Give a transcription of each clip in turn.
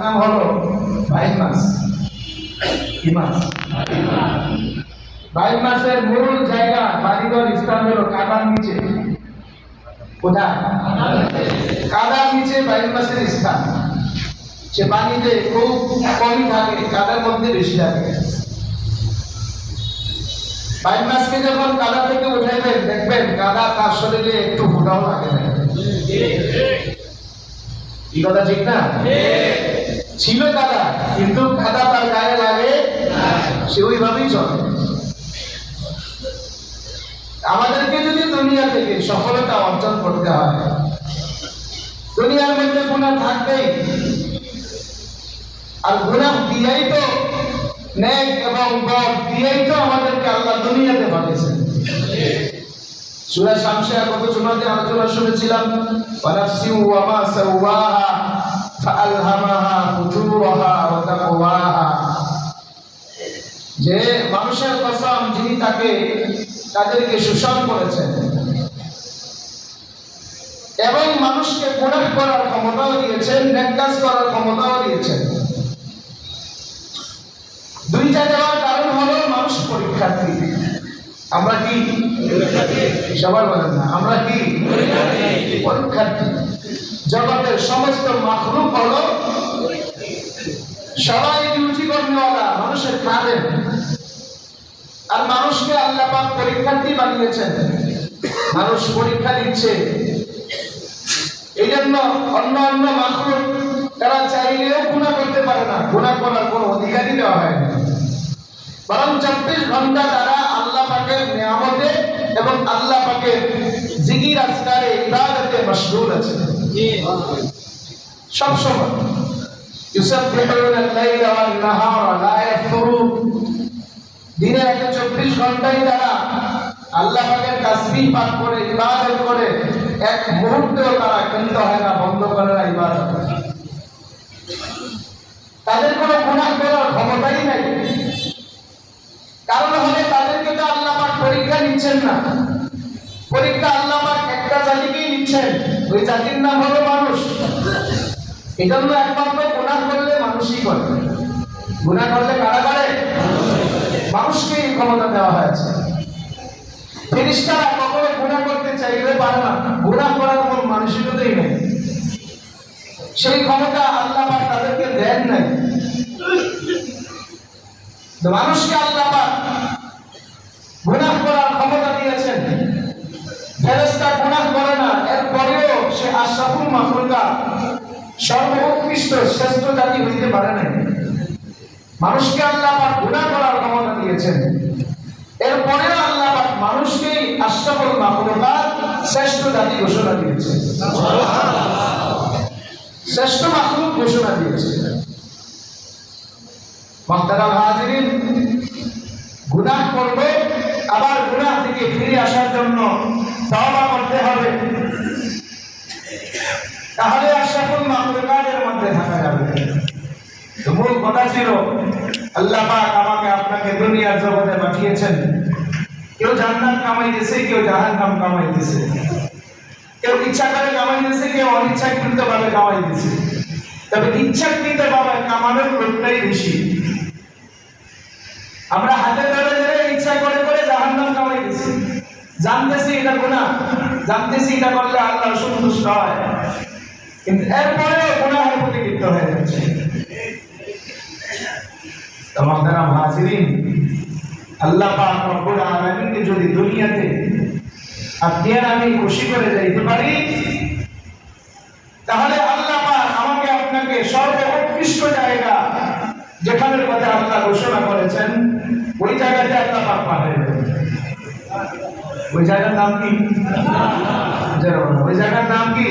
নাম হলো বাইশ মাস। কি মাস? বাইশ মাসের মূল জায়গা বাড়িঘর স্থান হলো কাদার নিচে। কোথায়? কাদার নিচে বাইশ মাসের স্থান। সে পানিতে খুব কমই থাকে, কাদার মধ্যে বেশি থাকে। বাইশ মাসকে যখন কাদা থেকে উঠাইবেন, দেখবেন কাদা তার শরীরে একটু ফোটাও লাগে না। এই কথা ঠিক না? ছিল কাদা, কিন্তু কাদা তার গায়ে লাগে সে ওইভাবেই চলে। আমাদেরকে যদি দুনিয়া থেকে সফলতা অর্জন করতে হয়, দুনিয়ার মধ্যে গুনাহ থাকবেই, আর গুনাহ দিয়েই তো নেক এবং বদ দিয়েই তো আমাদেরকে আল্লাহ দুনিয়াতে পাঠিয়েছেন। সূরা শামসে গত জুমাতে আলোচনা শুনেছিলাম, ওয়ানাফসি ওয়া মা সাওয়াহা ফাআলহামাহা ফুজুরাহা ওয়া তাকওয়াহা, যে মানুষের কসম যিনি তাদেরকে সুষম করেছেন এবং মানুষকে গুনাহ করার ক্ষমতাও দিয়েছেন, নেক কাজ করার ক্ষমতাও দিয়েছেন। দুইটা দেওয়ার কারণ হলো মানুষ পরীক্ষার্থী। আমরা কি সবার বলেন না? আমরা কি পরীক্ষার্থী? জগতের সমস্ত মাখলুক হলো সবাই ডিউটি কর্মওয়ালা, মানুষের খাদেম। আর মানুষকে আল্লাহ পাক পরীক্ষার্থী বানিয়েছেন। মানুষ পরীক্ষা দিচ্ছে। এই জন্য অন্য মাখলুক তারা চাইলেও গুনাহ করতে পারে না, গুনাহ করার কোনো অধিকারই দেওয়া হয় না। বরং 24 ঘন্টা তারা আল্লাহ পাকের নিয়ামতে এবং আল্লাহ পাকের জিকির আজকারে ইবাদতে মশগুল আছে সব সময়। ইউসাববিহুনা আল-লাইলা ওয়ান-নাহারা লা ইয়াফতুরুন, দিনের 24 ঘন্টাই তারা আল্লাহ পাকের তাসবিহ পাঠ করে ইবাদত করে, এক মুহূর্তেও তারা ক্লান্ত হয় না, বন্ধ করে না ইবাদত। তাদের কোনো গুনাহ করার ক্ষমতাই নাই। কারণ হলে তাদেরকে তো আল্লাহ পাক পরীক্ষা নিচ্ছেন না। পরীক্ষা আল্লাহ পাক একটা জাতিকেই নিচ্ছেন, ওই জাতির নাম হলো মানুষ। এই জন্য একমাত্র গুনাহ করলে মানুষই করে। গুনাহ করলে কারা করে? মানুষকে এই ক্ষমতা দেওয়া হয়েছে। ফেরেশতারা কখনো গুনাহ করতে চাইলে পারে না, গুনাহ করার কোনো মানসিকতাই নেই। সেই ক্ষমতা আল্লাহ পাক তাদেরকে দেন নাই। মানুষকে আল্লাহ পাক গুনাহ করার ক্ষমতা দিয়েছেন। ফেরেশতা গুনাহ করে না, এরপরেও সে আশরাফুল মাখলুকাত, সর্বোৎকৃষ্ট শ্রেষ্ঠ জাতি হইতে পারে না। মানুষকে আল্লাহ পাক গুনাহ করার ক্ষমতা দিয়েছেন, এরপরেও আল্লাহ পাক মানুষকে আশরাফুল মাখলুকাত, শ্রেষ্ঠ জাতি ঘোষণা দিয়েছেন। শ্রেষ্ঠ মাখলুক ঘোষণা দিয়েছেন। মুহতারাম হাজিরিন, গুনাহ করবে, আবার গুনাহ থেকে ফিরে আসার জন্য তওবা করতে হবে, তাহলে আশরাফুল মাখলুকাতের মধ্যে থাকা যাবে। তো মূল কথা ছিল, আল্লাহ পাক আমাকে আপনাকে দুনিয়ার জগতে পাঠিয়েছেন। কেউ জান্নাত কামাইতেছে, কেউ জাহান্নাম কামাইতেছে। কেউ ইচ্ছা করে কামাইতেছে, কেউ অনিচ্ছাকৃতভাবে কামাইতেছে। তবে ইচ্ছাকৃতভাবে কামানোর লোকটাই বেশি। আমরা হাতে ধরে ধরে ইচ্ছা করে করে জাহান্নাম কামাইতেছি, জানতেছি এটা গুনাহ, জানতেছি এটা করলে আল্লাহ সন্তুষ্ট হয়, কিন্তু এরপরেও গুনাহের প্রতি লিপ্ত হয়ে যাচ্ছে। তো মুহতারাম হাজিরিন, আল্লাহ পাক রব্বুল আলামিনকে যদি দুনিয়াতে আপনি আর আমি খুশি করে যাইতে পারি, তাহলে আল্লাহ পাক আমাকে আপনাকে সর্বোৎকৃষ্ট জায়গা, যেখানের কথা আল্লাহ ঘোষণা করেছেন, ওই জায়গাতে আল্লাহ পাক পাঠিয়ে দেবেন। ওই জায়গার নাম কি? ওই জায়গার নাম কি?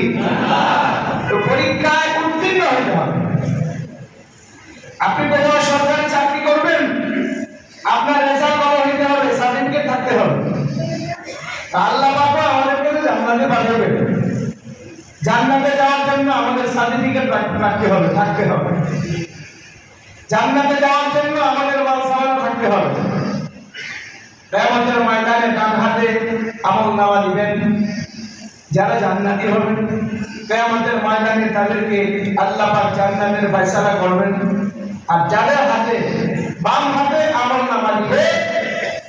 তো পরীক্ষায় উত্তীর্ণ হতে হবে। আপনি কোথাও সরকারি চাকরি করবেন, আপনার রেজাল্ট ভালো হইতে হবে, সার্টিফিকেট থাকতে হবে। আল্লাহ পাক আমাদেরকে জান্নাতে পাঠাবেন। জান্নাতে যাওয়ার জন্য আমাদের সার্টিফিকেট থাকতে হবে। জান্নাতে যাওয়ার জন্য আমাদের মালসামানা থাকতে হবে। কিয়ামতের ময়দানে ডান হাতে আমলনামা দিবেন, যারা জান্নাতি হবেন কিয়ামতের ময়দানে তাদেরকে আল্লাহ পাক জান্নাতের ফয়সালা করবেন। আর যাদের হাতে বাম হাতে আমলনামা দিবে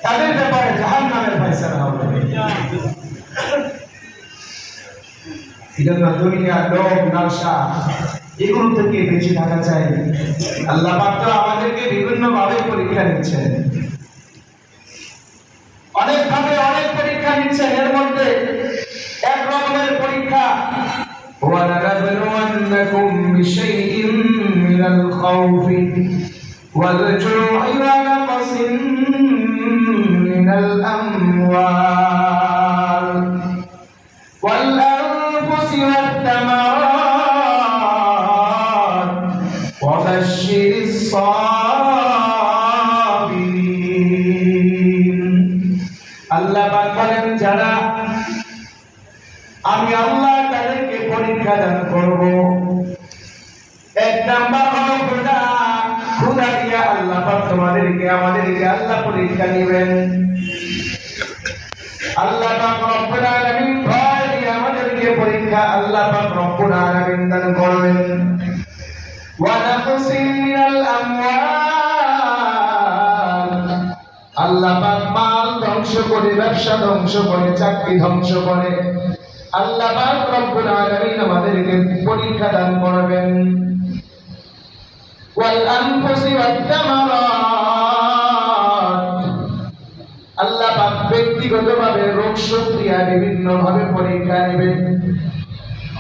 তাদের ব্যাপারে জাহান্নামের ফয়সালা হবে। এজন্য দুনিয়া, লোভ, লালসা এগুলো থেকে বেঁচে থাকা চাই। আল্লাহ পাক তো আমাদেরকে বিভিন্ন ভাবে পরীক্ষা নিচ্ছেন, অনেক ভাবে অনেক পরীক্ষা নিচ্ছেন। এর মধ্যে এক রকমের পরীক্ষা وَلَنَبْلُوَنَّكُمْ بِشَيْءٍ مِّنَ الْخَوْفِ وَالْجُوعِ وَنَقْصٍ مِّنَ الْأَمْوَالِ وَالْأَنفُسِ وَالثَّمَرَاتِ وَبَشِّرِ الصَّابِرِينَ। আল্লাহ পাক বলেন, যারা আমি আল্লাহ তাদেরকে পরীক্ষা দান করব। এক নাম্বার হলো খোদা, খোদা দিয়া আল্লাহ পাক তোমাদেরকে আমাদেরকে আল্লাহ পরীক্ষা নেবেন। আল্লাহ পাক রব্বুল আলামিন ভয় দিয়ে আমাদেরকে পরীক্ষা আল্লাহ পাক রব্বুল আলামিন দান করবেন। ওয়া নাকসিম মিনাল আমওয়াল, আল্লাহ পাক মাল ধ্বংস করে, ব্যবসা ধ্বংস করে, চাকরি ধ্বংস করে আল্লাহ পাক রব্বুল আলামিন আমাদেরকে পরীক্ষা দান করবেন। ওয়াল আনফুসি ওয়াত তামারাত, আল্লাহ পাক ব্যক্তিগতভাবে রোগ শক্তি আর বিভিন্ন ভাবে পরীক্ষা নেবেন,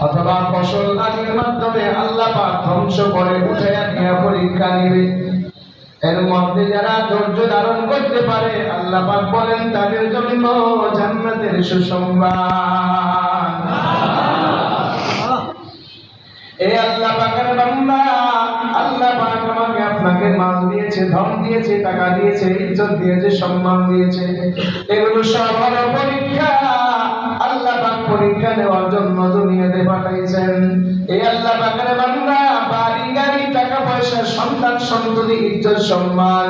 অথবা ফসল আদির মাধ্যমে আল্লাহ পাক ধ্বংস করে উঠে নিয়ে পরীক্ষা নেবে। এর মধ্যে যারা ধৈর্য ধারণ করতে পারে আল্লাহ পাক বলেন তাদের জন্য জান্নাতের সুসংবাদ। এই আল্লাহ পাকের বান্দা, আল্লাহ পাক আমাকে আপনাকে মাল দিয়েছে, ধন দিয়েছে, টাকা দিয়েছে, ইজ্জত দিয়েছে, সম্মান দিয়েছে, এগুলো সব হলো পরীক্ষা। আল্লাহ পাক পরীক্ষা নেওয়ার জন্য দুনিয়াতে পাঠাইছেন। এই আল্লাহ পাকের বান্দা বাড়ি গাড়ি, টাকা পয়সা, সন্তান সন্ততি, ইজ্জত সম্মান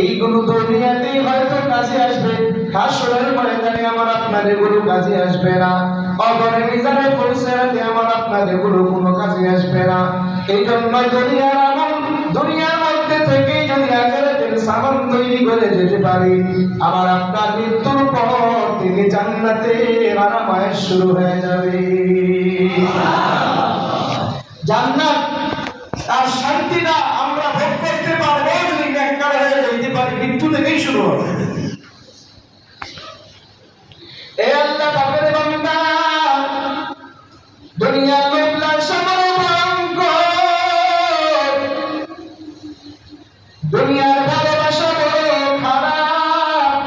এইগুলো দুনিয়াতেই হয়তো কাজে আসবে, হাসরের ময়দানে আমার আপনাদের কোনো কাজে আসবে না, কবরে মিজানে পৌঁছাতে আমার আপনাদের কোনো কাজে আসবে না। এই জন্য দুনিয়ার আমল দুনিয়ার মধ্যে থেকে যদি আখিরাতের সামান তৈরি করে যেতে পারি, আমার আপনার মৃত্যুর পর থেকে জান্নাতের আরামায়েশ শুরু হয়ে যাবে। জান্নাত আর শান্তিটা আমরা ভোগ করতে পারবো যদি নেককার হয়ে যেতে পারি, মৃত্যু থেকেই শুরু হবে। এই আল্লাহ পাকের বান্দা, দুনিয়ার লোভ লালসা বড় ভয়ঙ্কর, দুনিয়ার ভালোবাসা বড় খারাপ,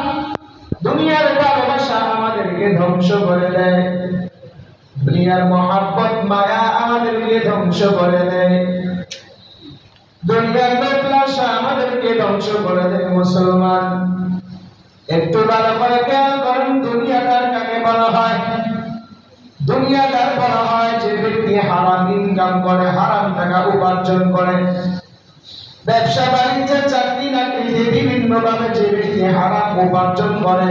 দুনিয়ার ভালোবাসা আমাদেরকে ধ্বংস করে দেয়, দুনিয়ার মহাব্বত মায়া আমাদেরকে ধ্বংস করে দেয়, দুনিয়ার লোভ লালসা আমাদেরকে ধ্বংস করে দেয়। মুসলমান, একটু ভালো করে খেয়াল করেন, দুনিয়াদার কাকে বলা হয়? দুনিয়াদার বলা হয় যে ব্যক্তি হারাম ইনকাম করে, হারাম টাকা উপার্জন করে, ব্যবসা বাণিজ্য, চাকরি নাকরিতে বিভিন্ন ভাবে যে ব্যক্তি হারাম উপার্জন করে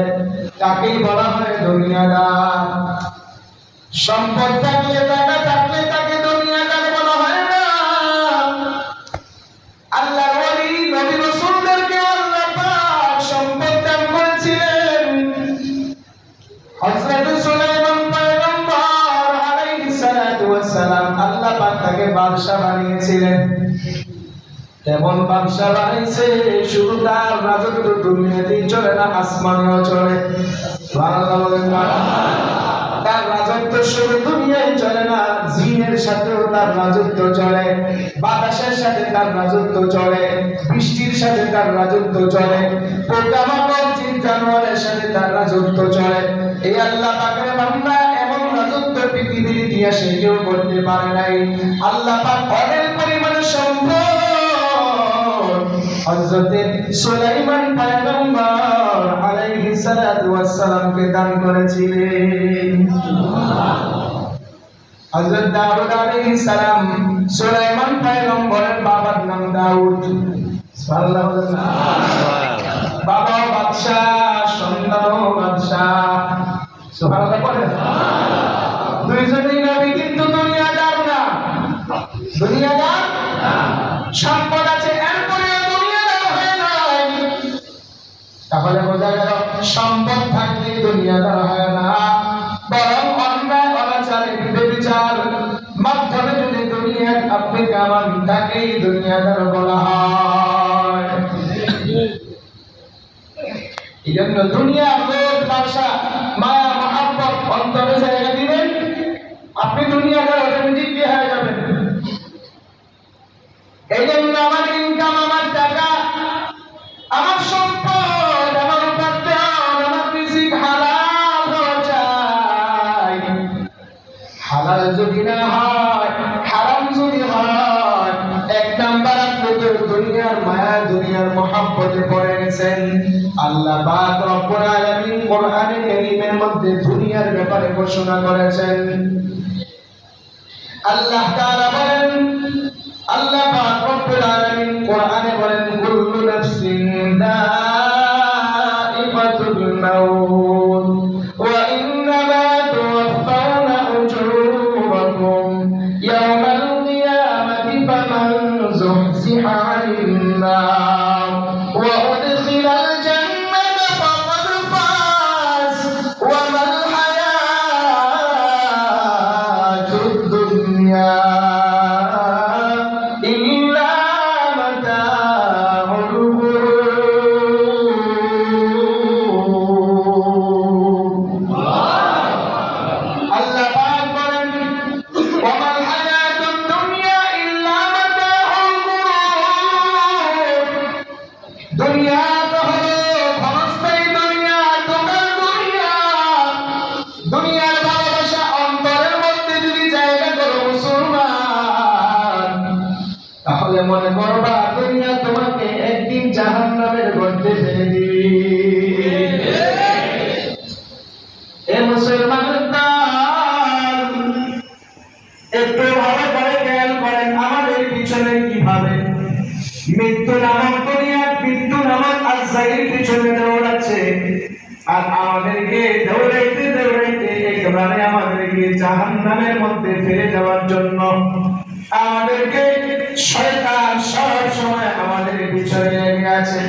তাকেই বলা হয় দুনিয়াদার। সম্পদ থাকলে, টাকা থাকলে তাকে দুনিয়াদার বলা হয় না। আল্লাহর ওলি নবী রাসূলদেরকে আল্লাহ পাক সম্পদ দান করেছিলেন। হযরত সুলাইমান পয়গম্বর আলাইহিস সালাতু ওয়াস সালাম আল্লাহ পাক তাকে বাদশা বানিয়েছিলেন। কেমন বাদশা বানাইছে, শুধু তার রাজত্ব দুনিয়াতেই চলে না, আসমানেও চলে। সুবহানাল্লাহ বলেন না? তার রাজত্ব শুধু দুনিয়ায় চলে না, জিনের সাথেও তার রাজত্ব চলে, বাতাসের সাথে তার রাজত্ব চলে, বৃষ্টির সাথে তার রাজত্ব চলে, পোকামাকড়, জিন জানোয়ারের সাথে তার রাজত্ব চলে। এই আল্লাহ পাকের বান্দা এমন রাজত্ব পৃথিবীর ইতিহাসে কেউ করতে পারে নাই। আল্লাহ পাক অনেক পরিমাণে সম্পদ হযরত সুলাইমান পয়গম্বর আলাইহিস সালাতু ওয়াস সালামকে দান করেছিলেন। হযরত দাউদ আলাইহিস সালাম, সুলাইমান পয়গম্বরের বাবার নাম দাউদ। সুবহানাল্লাহ। বাবা বাদশা, সন্তানও বাদশা। সুবহানাল্লাহ। দুইজনেই নবী, কিন্তু দুনিয়া দুনিয়াদার সম্পদ আছে এরপরে দুনিয়াদার হয়ে নাই, তাহলে বোঝা গেল সম্পদ থাকলে দুনিয়াদার হয় না, বরং অন্যায় অনাচার ব্যভিচার মাধ্যমে যদি দুনিয়ার আপনি কামান তাকেই দুনিয়াদার বলা হয়। এই জন্য দুনিয়ার লোভ লালসা মায়া মহাব্বত অন্তরে জায়গা দিবেন, আপনি দুনিয়াদার অটোমেটিকলি হয়ে যাবেন। এই জন্য আমার ইনকাম, আমার টাকা, আমার সম্পদ, আমার উপার্জন, আমার রিজিক হালাল হওয়া চাই। হালাল যদি না হয়, হারাম যদি হয়, এক নাম্বার আপনি তো দুনিয়ার মায়া দুনিয়ার মহাব্বতে পড়ে গেছেন। আল্লাহ পাক রব্বুল আলামিন কোরআনে কারীমের মধ্যে দুনিয়ার ব্যাপারে ঘোষণা করেছেন। আল্লাহ তাআলা বলেন, আল্লাহ পাক রব্বুল আলামিন কোরআনে বলেন, কুল্লু নাফসিন দাইকাতুল মাউত ওয়া ইন্নামা তুওয়াফাউনা উজুরাকুম ইয়াওমাল কিয়ামাতি ফামান যুহজিহা আনিন নার ওয়া উদখিলাল জান্নাতা ফাকাদ ফাজ ওয়া মাল হায়াতুদ দুনিয়া দুনিয়ার ভালোবাসা অন্তরের মধ্যে যদি জায়গা করো মুসলমান, তাহলে মনে করবা দুনিয়া তোমাকে একদিন জাহান্নামের গর্তে ফেলে দিবে। এ মুসলমানের দল, একটু ভালো করে খেয়াল করেন আমাদের পিছনে কিভাবে মৃত্যু নামক দুনিয়া, মৃত্যু নামক আজরাইল পিছনে দৌড়াচ্ছে, আর আমাদেরকে দৌড়াইতে দৌড়াইতে একেবারে আমাদেরকে জাহান্নামের মধ্যে ফেলে যাওয়ার জন্য আমাদেরকে শয়তান সব সময় আমাদের পিছনে লেগে আছে।